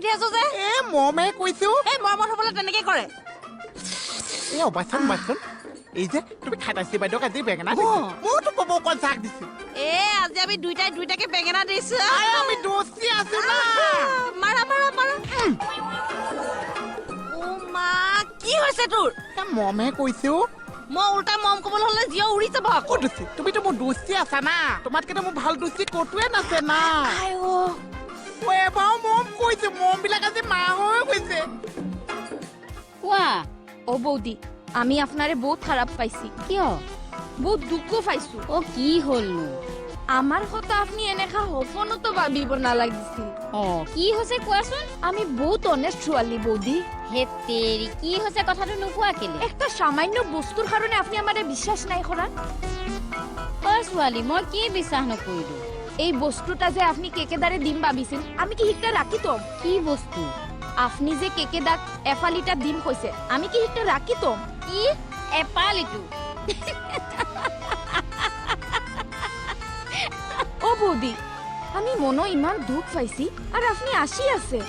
পঠিয়াইছো যে এ মমে কৈছো এই মৰমত হ'বলৈ তেনেকে কৰে এ অবাচন বাচন এই যে তুমি খাটাইছি বাইদেউ আজি বেঙেনা মোৰতো কব অকণ চাক দিছো আজি আমি দুইটাকে বেঙেনা দিছো আমি দোষী আছো না মাৰা ও মা কি হৈছে তোৰ মমে কৈছো মই উল্টা মম ক'বলৈ হ'লে জিঅ উৰি যাব ক'ত আছে তুমিতো মোৰ দোষী আছা না তোমাতকেতো মোৰ ভাল দোষী ক'তোৱে নাছে না এবাৰ মম কৈছে মম বিলাক আজি মা হৈ গৈছে কোৱা ও বৌদি আমি আপনারে বহুত খারাপ পাইছি কিয় বহুত দুঃখ পাইছো ও কি হলনো আমার কথা আপনি এনেকা হফনো তো ভাবিব না লাগিছিল কি হৈছে কোৱাচোন আমি বহুত অনেস্ট ছোৱালী বৌদি হে তেৰি কি হৈছে কথাটো নোকোৱা কেলে একটা সামান্য বস্তুৰ কাৰণে আপনি আমাৰে বিশ্বাস নাই কৰা ও ছোৱালী মই কি বিশ্বাস নকৰিলো এই বস্তুটা যে আপনি কেকেদারে দিম ভাবিছিল আমি কি হিকটা রাখি তো কি বস্তু আপনি যে কেকেদাক এফালিটা দিম কইছে আমি কি হিকটা রাখি তো কি এপালিটো ও বৌদি আমি মনো ইমান দুখ পাইছি আর আপনি আসি আছে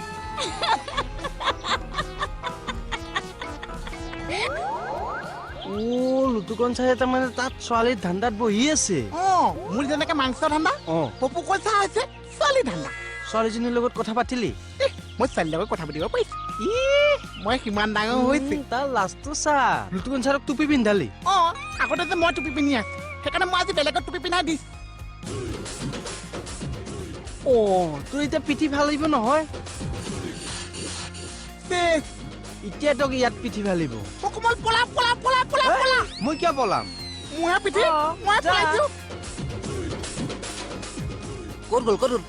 লুটুকন চাই তাৰমানে তাত ছোৱালীৰ ধান্দাত বহি আছে মোৰ যেনেকে মাংস ধান্দা পপু কৈছা আছে ছোৱালী ধান্দা ছোৱালীজনীৰ লগত কথা পাতিলি মই ছোৱালীৰ লগত কথা পাতিব পাৰিছো মই কিমান ডাঙৰ হৈছে তাৰ লাজটো চা লুটুকন ছাৰক টুপি পিন্ধালি আগতে যে মই টুপি পিন্ধি আছো সেইকাৰণে মই আজি বেলেগত টুপি পিন্ধাই দিছো তোৰ এতিয়া পিঠি ভাল লাগিব নহয় এতিয়া তোক ইয়াত পিঠি ভালিব কোমল পলা পলা পলা পলা পলা মই কিয় পলাম মোৰ পিঠি মই পলাইছো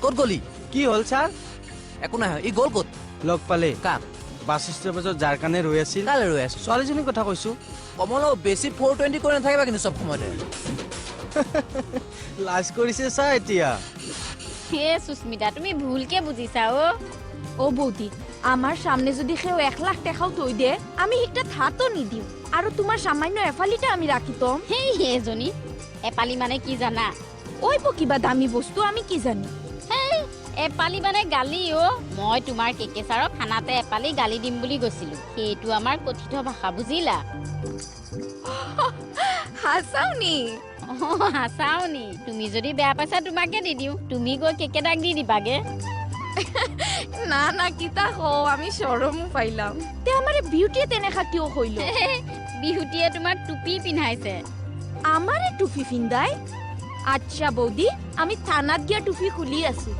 ক'ত গলি কি হ'ল ছাৰ একো নাই ই গ'ল ক'ত লগ পালে কাক বাছ ষ্টপেজত যাৰ কাৰণে ৰৈ আছিল কালে ৰৈ আছো ছোৱালীজনীৰ কথা কৈছো কমলো বেছি 420 কৰি নাথাকিবা কিন্তু চব সময়তে লাজ কৰিছে চা এতিয়া হে সুস্মিতা তুমি ভুলকে বুজিছা ও বৌদি আমার সামনে যদি কেউ 1 লাখ টাকাও থই দে আমি হিকটা থাতো নিদিও আর তোমার সামান্য এফালিটা আমি রাখিতম হেই এজনী এপালি মানে কি জানা ওই কিবা দামি বস্তু আমি কি জানি হেই এপালি মানে গালি মই তোমাৰ কেকেচাৰক খানাতে এপালি গালি দিম বুলি গৈছিলো সেইটো আমাৰ কথিত ভাষা বুজিলা হাসাওনি হাসাওনি তুমি যদি বেয়া পাইছা তোমাকে দি দিও তুমি গৈ কেকেদাক দি দিবাগে না না কিতা হো আমি শরম পাইলাম তে আমারে বিউটি তেনেকা কিও কইলো বিহুটিয়ে তোমাক টুপি পিন্ধাইছে আমারে টুপি পিন্ধাই আচ্ছা বৌদি আমি থানাত গিয়া টুপি খুলি আছো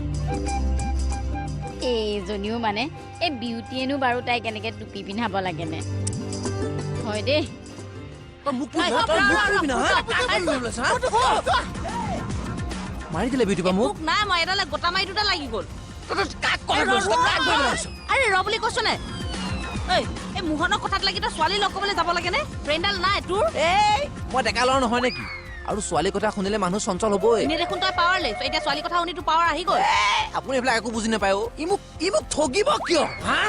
এইজনীও মানে এই বিউটিয়েনো বাৰু তাই কেনেকে টুপি পিন্ধাব লাগেনে হয় দেই মাৰি দিলে বিউটি বা মোক নাই মই এডালে গোটা মাৰি দুটা লাগি গ'ল আৰে ৰ বুলি কৈছনে এই মুহনৰ কথাত লাগি তই ছোৱালী লগ কৰিবলৈ যাব লাগে নে ব্ৰেণ্ডাল নাই তোৰ মই ডেকা ল'ৰা নহয় নেকি আৰু ছোৱালীৰ কথা শুনিলে মানুহ চঞ্চল হ'বই এনে দেখোন তই পাৱাৰ লৈছ এতিয়া ছোৱালীৰ কথা শুনি তোৰ পাৱাৰ আহি গ'ল আপুনি এইবিলাক একো বুজি নাপায় ই মোক ঠগিব কিয় হা